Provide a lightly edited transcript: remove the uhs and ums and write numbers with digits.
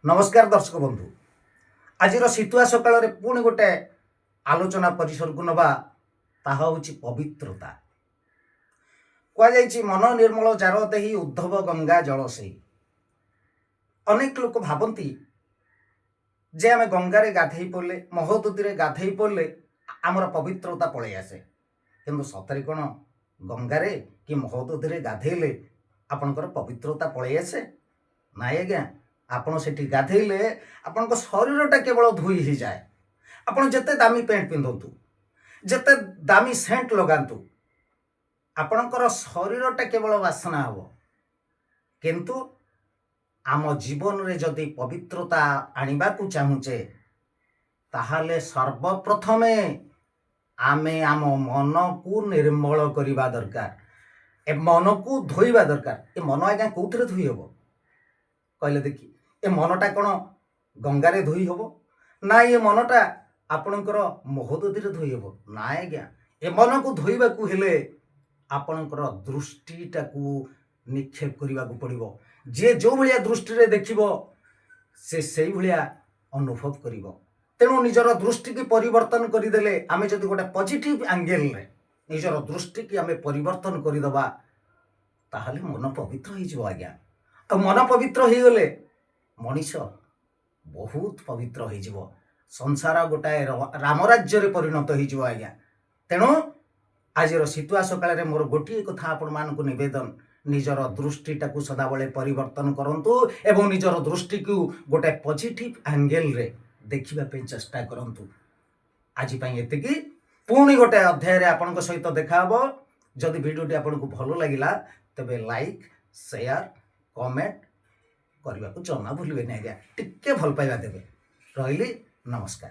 नमस्कार दर्शक बंधु आज शीतुआ सकाल पुणी गोटे आलोचना परिसर को नवा ताहा होची पवित्रता। कहुई मन निर्मल जार देही उद्धव गंगा जल से अनेक लोक भावती जे आम गंगारे गाधई पड़े महोदधि गाधई पड़े आमर पवित्रता पलि आसे किंतु सतरे कौन गंगारे कि महोदधि गाधेले आपणकर पवित्रता पलि आसे ना आज्ञा। आपण से गाधेले आपण शरीरटा केवल धोई ही जाए। आपण जिते दामी पैंट पिंधतु जिते दामी सेंट लगातु आपणकर शरीरटा केवल वासना हम किंतु आम जीवन रे जदि पवित्रता आनिबा को चाहूचे ताहाले सर्वप्रथमे आमे आम मन को निर्मल करिबा दरकार। ए मन को धोइबा दरकार। ए मन आज्ञा कौथरे धोई हबो कहले देखी। ए मनटा कौन गंगारे धोई हबो ना ये मनटा आपणकर महोदधि धोई हबो ना आज्ञा। ए मन को धोइबा को हेले आपणकर दृष्टिटा को निक्षेप करने को पड़ो। जे जो भाया दृष्टि रे देखिबो से भाया अनुभव करिवो। तेणु निजर दृष्टि की परिवर्तन करदेले आमे जदि गोटे पॉजिटिव एंगल रे निजर दृष्टि की आमे परिवर्तन करदबा ताहले मन पवित्र हो जिवो आज्ञा। आ मन पवित्र हो गले मनीष बहुत पवित्र हो जिवो। संसार गोटाए राम राज्य रे परिणत हो जिवो आज्ञा। तेणु आज शीतुआ सकाळ मोर गोटे कथा आपण मानक निवेदन निजर दृष्टिटा को सदाबले परिवर्तन करंतु एवं निजर दृष्टि को गोटे पॉजिटिव एंगल रे देखिबा पे चेष्टा करंतु। आज पई एतिकी पुणी गोटे अध्याय रे आपनक सहित देखा हबो। जदि वीडियोटी आपनको भलो लागिला तबे लाइक शेयर कमेंट करने को जमा भूलिए आज्ञा। टिके भल पाइबा देवे। रही नमस्कार।